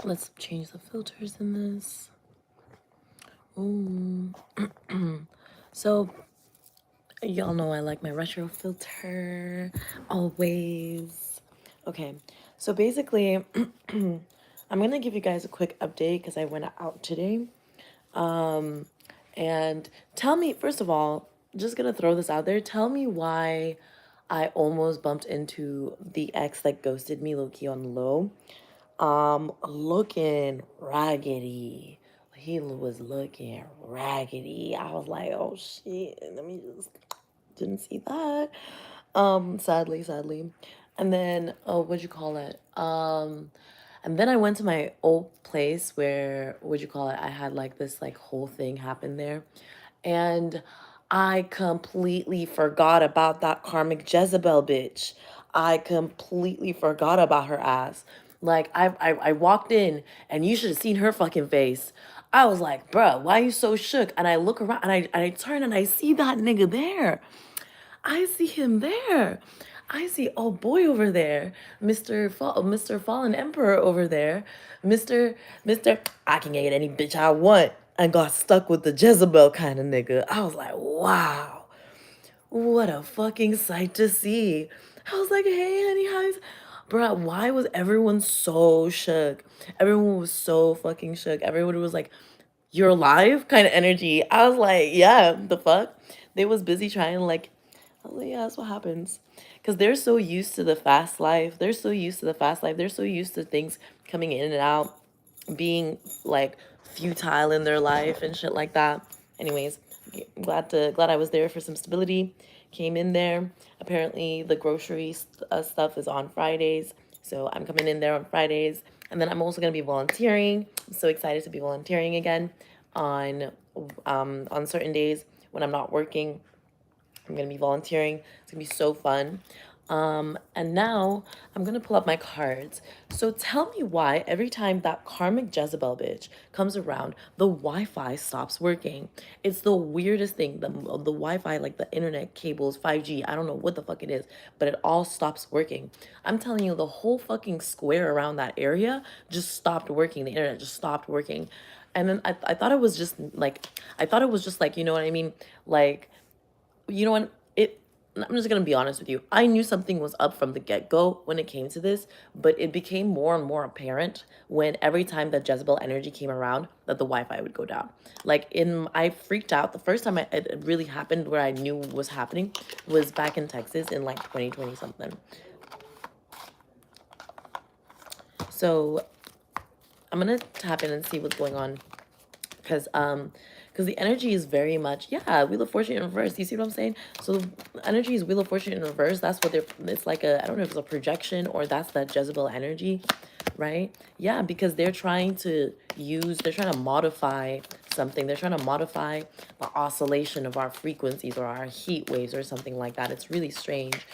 Let's change the filters in this. Ooh. So y'all know I like my retro filter always. Okay, so basically I'm gonna give you guys a quick update because I went out today. And tell me, first of all, just gonna throw this out there. Tell me why I almost bumped into the ex that ghosted me low key on the low. Looking raggedy. He was looking raggedy. I was like, oh shit, let me just didn't see that. Sadly. And then, oh, what'd you call it? And then I went to my old place where, what'd you call it? I had like this like whole thing happen there. And I completely forgot about that karmic Jezebel bitch. I completely forgot about her ass. Like I walked in and you should have seen her fucking face. I was like, bruh, why are you so shook? And I look around and I turn and I see that nigga there. I see him there. I see oh boy over there, Mr. Fallen Emperor over there, Mr. I can get any bitch I want, and got stuck with the Jezebel kind of nigga. I was like, wow, what a fucking sight to see. I was like, hey, honey, how's, bruh, why was everyone so shook? Everyone was so fucking shook. Everyone was like, you're alive kind of energy. I was like, yeah, the fuck? They was busy trying to like, I was like, yeah, that's what happens. Because they're so used to the fast life. They're so used to the fast life. They're so used to things coming in and out, being like futile in their life and shit like that. Anyways, glad I was there for some stability. Came in there. Apparently, the grocery stuff is on Fridays, so I'm coming in there on Fridays, and then I'm also gonna be volunteering. I'm so excited to be volunteering again on certain days when I'm not working. I'm gonna be volunteering. It's gonna be so fun. And now I'm gonna pull up my cards. So tell me why every time that karmic Jezebel bitch comes around, the Wi-Fi stops working. It's the weirdest thing. The Wi-Fi, like the internet cables, 5G, I don't know what the fuck it is, but it all stops working. I'm telling you, the whole fucking square around that area just stopped working. The internet just stopped working. And then I thought it was just like, you know what I mean? Like, you know what? I'm just gonna be honest with you. I knew something was up from the get-go when it came to this, but it became more and more apparent when every time that Jezebel energy came around that the Wi-Fi would go down. I freaked out. The first time it really happened where I knew was happening was back in Texas in like 2020 something. So I'm gonna tap in and see what's going on because the energy is very much, yeah, Wheel of Fortune in reverse. You see what I'm saying? So the energy is Wheel of Fortune in reverse. That's what it's like I don't know if it's a projection or that's that Jezebel energy, right? Yeah, because they're trying to modify something. They're trying to modify the oscillation of our frequencies or our heat waves or something like that. It's really strange.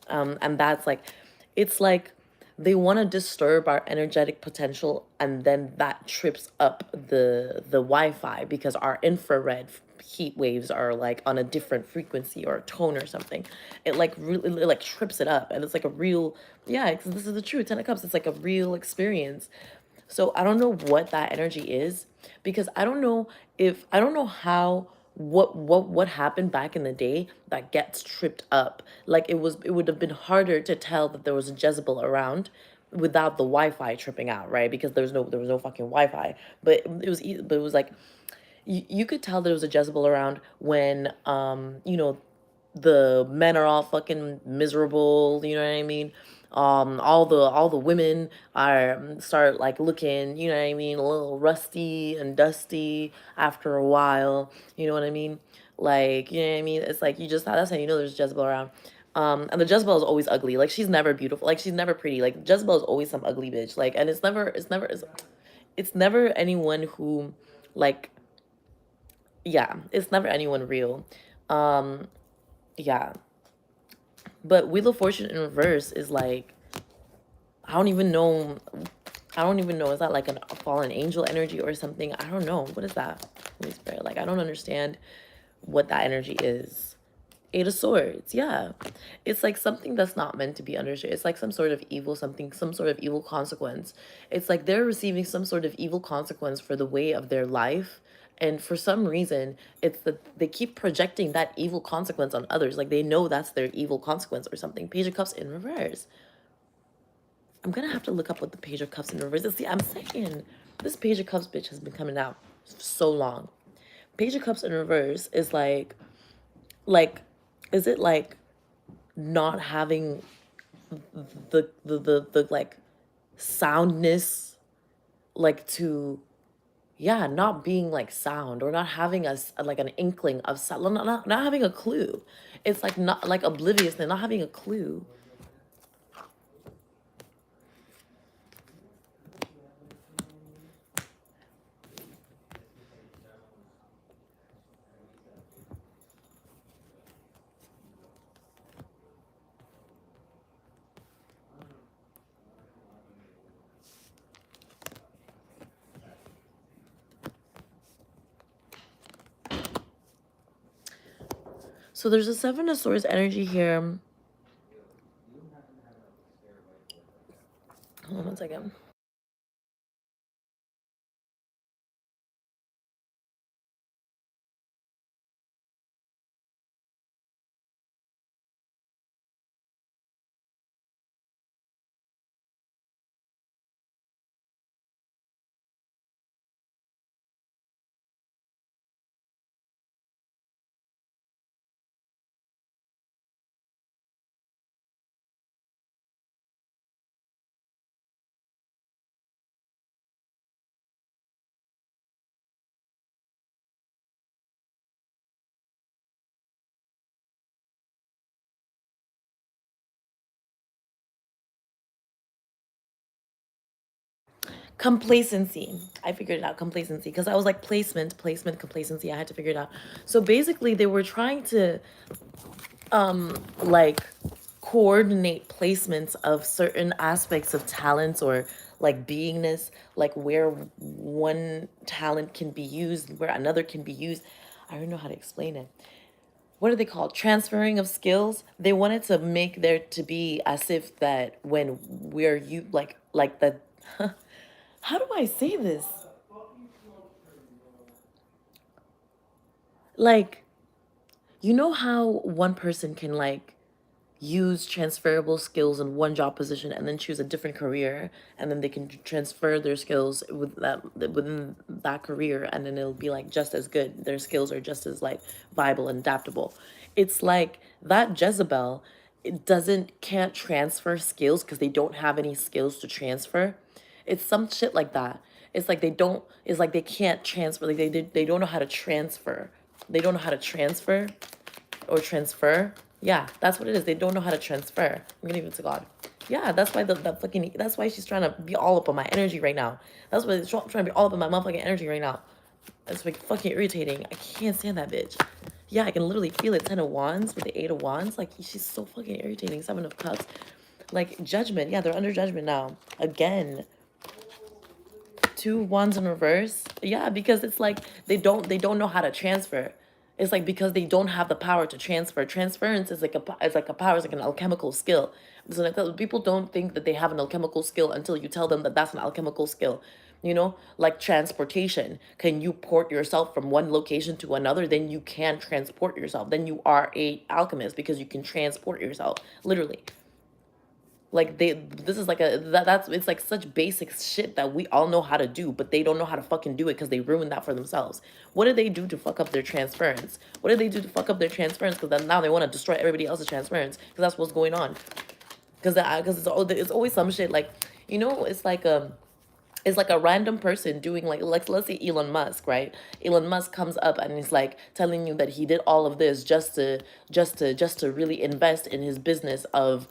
And that's like, it's like they want to disturb our energetic potential, and then that trips up the Wi-Fi because our infrared heat waves are like on a different frequency or tone or something. It like really it like trips it up, and it's like a real, yeah, this is the truth. 10 of Cups, it's like a real experience. So I don't know what that energy is because I don't know how what happened back in the day that gets tripped up. Like it would have been harder to tell that there was a Jezebel around without the Wi-Fi tripping out, right? Because there was no fucking Wi-Fi. But it was like you could tell there was a Jezebel around when the men are all fucking miserable, you know what I mean? All the women are start like looking, you know what I mean, a little rusty and dusty after a while, you know what I mean? Like, you know what I mean? It's like you just that's how you know there's Jezebel around. And the Jezebel is always ugly. Like she's never beautiful. Like she's never pretty. Like Jezebel is always some ugly bitch. Like, and it's never anyone who like, yeah, it's never anyone real. Um, yeah. But Wheel of Fortune in reverse is like, I don't even know. I don't even know. Is that like a fallen angel energy or something? I don't know. What is that? Holy Spirit. Like, I don't understand what that energy is. Eight of Swords, yeah. It's like something that's not meant to be understood. It's like some sort of evil something, some sort of evil consequence. It's like they're receiving some sort of evil consequence for the way of their life. And for some reason, it's that they keep projecting that evil consequence on others. Like they know that's their evil consequence or something. Page of Cups in reverse. I'm gonna have to look up what the Page of Cups in reverse is. See, I'm saying this Page of Cups bitch has been coming out so long. Page of Cups in reverse is like, is it like not having the like soundness, like to, yeah, not being like sound, or not having like an inkling of sound, not having a clue. It's like not like oblivious, they're not having a clue. So there's a Seven of Swords energy here. Hold on one second. Complacency. I figured it out. Complacency. Because I was like placement, complacency. I had to figure it out. So basically, they were trying to like coordinate placements of certain aspects of talents, or like beingness, like where one talent can be used, where another can be used. I don't know how to explain it. What are they called? Transferring of skills. They wanted to make there to be as if that when we're you like the how do I say this? Like, you know how one person can like use transferable skills in one job position and then choose a different career, and then they can transfer their skills with that within that career, and then it'll be like just as good, their skills are just as like viable and adaptable. It's like that Jezebel, it doesn't can't transfer skills because they don't have any skills to transfer. It's some shit like that. It's like they don't, it's like they can't transfer, like they don't know how to transfer, they don't know how to transfer or transfer. Yeah, that's what it is. They don't know how to transfer. I'm gonna give it to God. Yeah, that's why the fucking, that's why she's trying to be all up on my energy right now. That's why she's trying to be all up on my motherfucking energy right now. That's like fucking irritating. I can't stand that bitch. Yeah, I can literally feel it. 10 of Wands with the 8 of Wands. Like, she's so fucking irritating. 7 of Cups. Like, judgment. Yeah, they're under judgment now. Again. 2 Wands in reverse. Yeah, because it's like they don't know how to transfer. It's like because they don't have the power to transfer. Transference is like a power, is like an alchemical skill. So like, people don't think that they have an alchemical skill until you tell them that that's an alchemical skill. You know, like transportation. Can you port yourself from one location to another? Then you can transport yourself. Then you are a alchemist because you can transport yourself, literally. Like this is like that's it's like such basic shit that we all know how to do, but they don't know how to fucking do it because they ruined that for themselves. What did they do to fuck up their transference? What did they do to fuck up their transference? Because then now they want to destroy everybody else's transference because that's what's going on. Because it's always some shit like, it's like a random person doing like let's say Elon Musk, right? Elon Musk comes up and he's like telling you that he did all of this just to really invest in his business of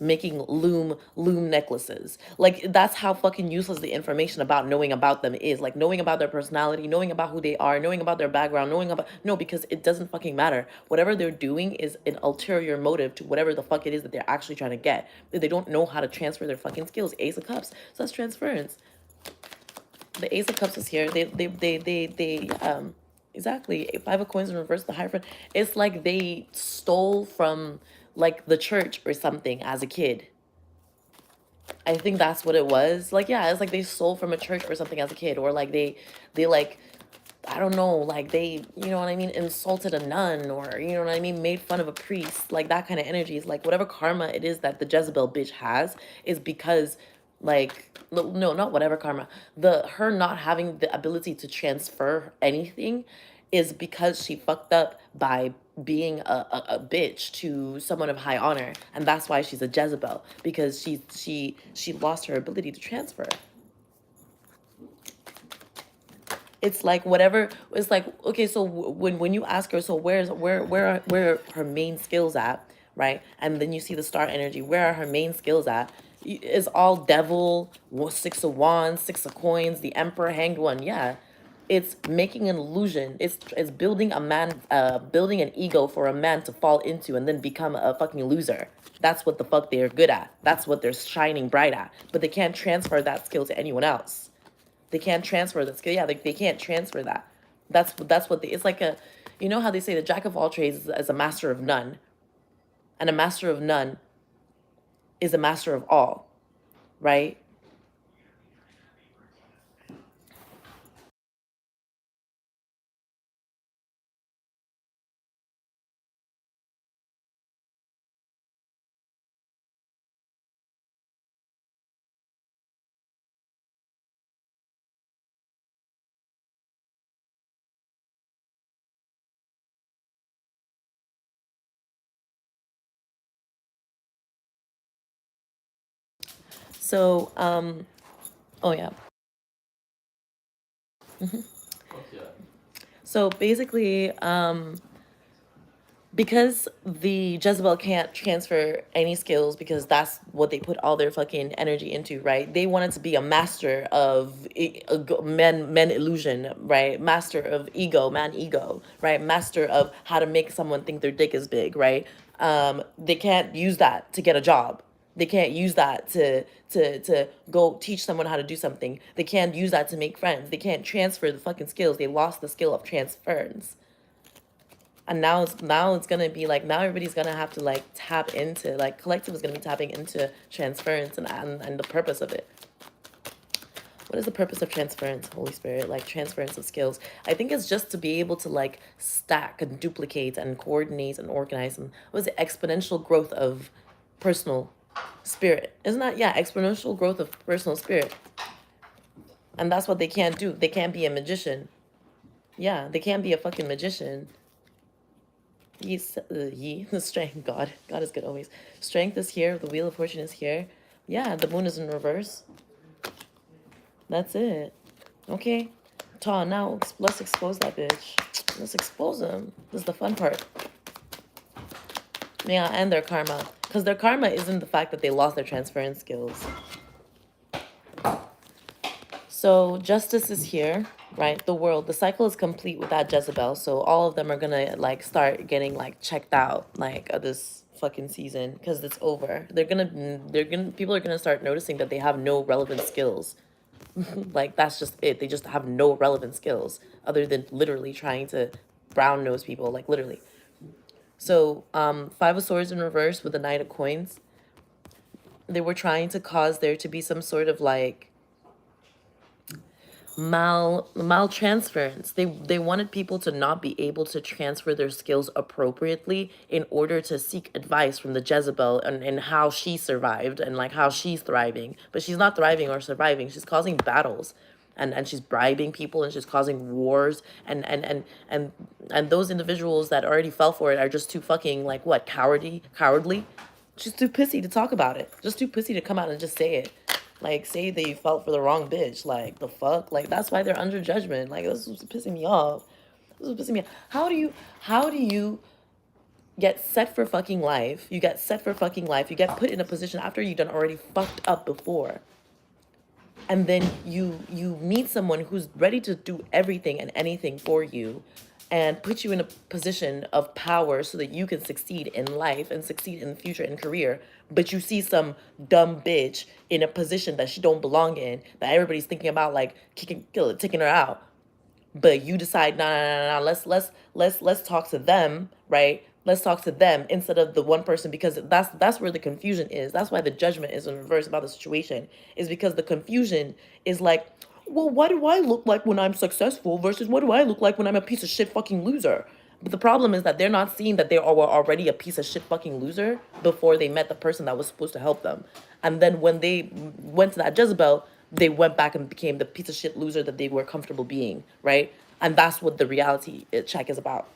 making loom necklaces. Like, that's how fucking useless the information about knowing about them is. Like, knowing about their personality, knowing about who they are, knowing about their background, knowing about, no, because it doesn't fucking matter. Whatever they're doing is an ulterior motive to whatever the fuck it is that they're actually trying to get. They don't know how to transfer their fucking skills. Ace of Cups. So that's transference. The Ace of Cups is here. They Exactly. Five of coins in reverse, the Hierophant. It's like they stole from like the church or something as a kid. I think that's what it was. Like, yeah, it's like they stole from a church or something as a kid, or like they like I don't know, like they, you know what I mean, insulted a nun, or you know what I mean, made fun of a priest, like that kind of energy is like whatever karma it is that the Jezebel bitch has is because like no, not whatever karma. The her not having the ability to transfer anything is because she fucked up by being a bitch to someone of high honor, and that's why she's a Jezebel, because she lost her ability to transfer. It's like whatever. It's like, okay, so when you ask her, so where are her main skills at, right? And then you see the star energy, where are her main skills at? Is all devil, six of wands, six of coins, the emperor, hanged one. Yeah, it's making an illusion. It's building a man, building an ego for a man to fall into and then become a fucking loser. That's what the fuck they're good at. That's what they're shining bright at. But they can't transfer that skill to anyone else. They can't transfer that skill. Yeah, they can't transfer that. That's what they. It's like a, you know how they say the jack of all trades is a master of none, and a master of none is a master of all, right? So, oh yeah. So basically, because the Jezebel can't transfer any skills because that's what they put all their fucking energy into, right? They wanted to be a master of men illusion, right? Master of ego, man ego, right? Master of how to make someone think their dick is big, right? They can't use that to get a job. They can't use that to go teach someone how to do something. They can't use that to make friends. They can't transfer the fucking skills. They lost the skill of transference. And now it's gonna be like now everybody's gonna have to like tap into like collective is gonna be tapping into transference and the purpose of it. What is the purpose of transference, Holy Spirit? Like transference of skills. I think it's just to be able to like stack and duplicate and coordinate and organize and what is it, exponential growth of personal spirit. Isn't that yeah, exponential growth of personal spirit. And that's what they can't do. They can't be a magician. Yeah, they can't be a fucking magician. The strength, God is good always. Strength is here, the wheel of fortune is here. Yeah, the moon is in reverse. That's it. Okay. Ta, now let's expose that bitch. Let's expose them. This is the fun part. Yeah, and their karma. Because their karma isn't the fact that they lost their transference skills. So justice is here, right? The world, the cycle is complete with that Jezebel. So all of them are gonna like start getting like checked out like this fucking season because it's over. People are gonna start noticing that they have no relevant skills. Like that's just it. They just have no relevant skills other than literally trying to brown nose people, like literally. So five of swords in reverse with the knight of coins. They were trying to cause there to be some sort of like maltransference. They wanted people to not be able to transfer their skills appropriately in order to seek advice from the Jezebel and how she survived and like how she's thriving. But she's not thriving or surviving. She's causing battles. And she's bribing people and she's causing wars and those individuals that already fell for it are just too fucking like what cowardly. She's too pissy to talk about it. Just too pissy to come out and just say it. Like, say they felt for the wrong bitch. Like, the fuck? Like, that's why they're under judgment. Like, this was pissing me off. This was pissing me off. How do you get set for fucking life? You get set for fucking life. You get put in a position after you done already fucked up before. And then you meet someone who's ready to do everything and anything for you and put you in a position of power so that you can succeed in life and succeed in the future and career, but you see some dumb bitch in a position that she don't belong in, that everybody's thinking about like taking her out. but you decide, nah, let's talk to them, right? Let's talk to them instead of the one person, because that's where the confusion is. That's why the judgment is in reverse about the situation, is because the confusion is like, well, what do I look like when I'm successful versus what do I look like when I'm a piece of shit fucking loser? But the problem is that they're not seeing that they were already a piece of shit fucking loser before they met the person that was supposed to help them. And then when they went to that Jezebel, they went back and became the piece of shit loser that they were comfortable being, right? And that's what the reality check is about.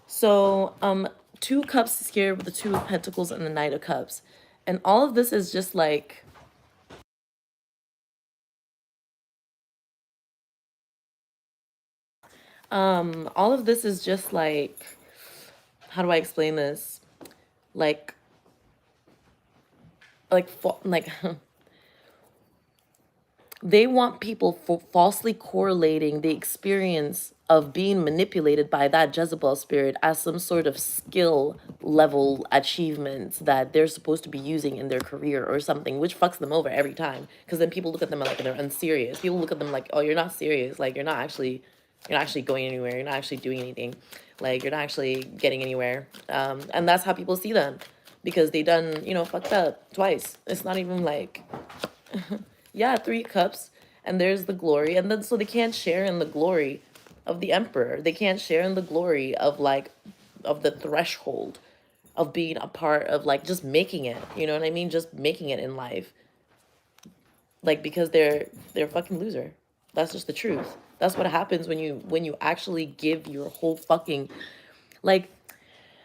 So, 2 cups is here with the 2 of pentacles and the Knight of Cups. And all of this is just like, all of this is just like, how do I explain this? Like, like they want people falsely correlating the experience of being manipulated by that Jezebel spirit as some sort of skill level achievements that they're supposed to be using in their career or something, which fucks them over every time. Because then people look at them like they're unserious. People look at them like, oh, you're not serious. Like you're not actually going anywhere. You're not actually doing anything. Like you're not actually getting anywhere. And that's how people see them, because they done, fucked up twice. It's not even like, yeah, 3 cups, and there's the glory, and then so they can't share in the glory of the emperor. They can't share in the glory of like of the threshold of being a part of like just making it. You know what I mean? Just making it in life. Like because they're a fucking loser. That's just the truth. That's what happens when you actually give your whole fucking like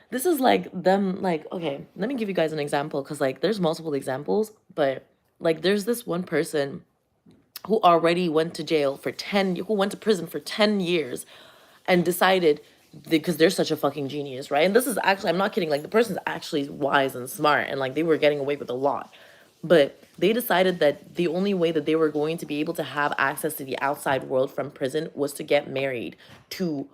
this is like them like okay, let me give you guys an example cuz like there's multiple examples, but like there's this one person who already went to jail for 10, who went to prison for 10 years and decided, because they're such a fucking genius, right? And this is actually, I'm not kidding, like the person's actually wise and smart and like they were getting away with a lot. But they decided that the only way that they were going to be able to have access to the outside world from prison was to get married to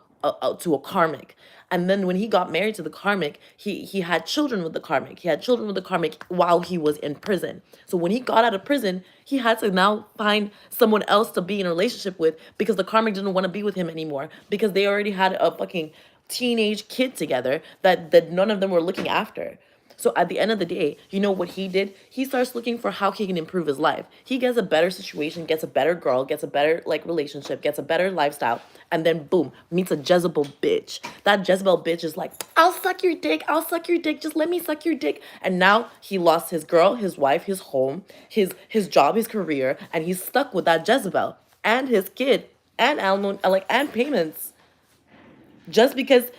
to a karmic. And then when he got married to the karmic, he had children with the karmic. He had children with the karmic while he was in prison. So when he got out of prison, he had to now find someone else to be in a relationship with, because the karmic didn't want to be with him anymore, because they already had a fucking teenage kid together that none of them were looking after. So at the end of the day, you know what he did? He starts looking for how he can improve his life. He gets a better situation, gets a better girl, gets a better like relationship, gets a better lifestyle, and then boom, meets a Jezebel bitch. That Jezebel bitch is like, I'll suck your dick, I'll suck your dick, just let me suck your dick. And now he lost his girl, his wife, his home, his job, his career, and he's stuck with that Jezebel and his kid and alimony, like and payments. Just because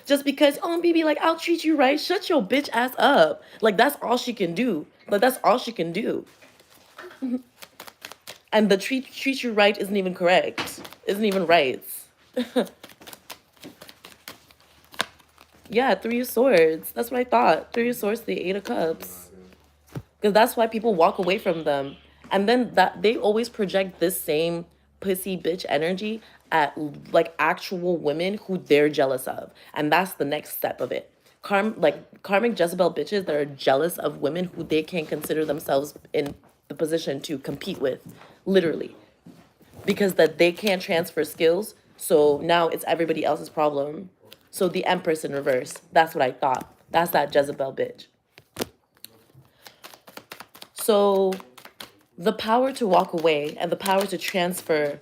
oh BB, like I'll treat you right, shut your bitch ass up. Like that's all she can do. Like that's all she can do. And the treat you right isn't even correct, isn't even right. Yeah, 3 of swords, that's what I thought. 3 of swords, the 8 of cups, because that's why people walk away from them. And then that they always project this same pussy bitch energy at like actual women who they're jealous of, and that's the next step of it. Karmic Jezebel bitches that are jealous of women who they can't consider themselves in the position to compete with, literally, because that they can't transfer skills, so now it's everybody else's problem. So the Empress in reverse, that's what I thought. That's that Jezebel bitch. So the power to walk away and the power to transfer,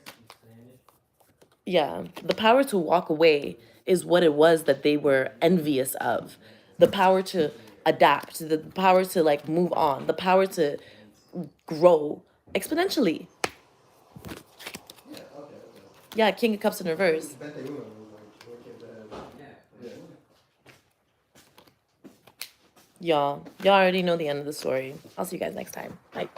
yeah, the power to walk away is what it was that they were envious of. The power to adapt, the power to like move on, the power to grow exponentially. Yeah, King of Cups in reverse. Y'all already know the end of the story. I'll see you guys next time. Bye.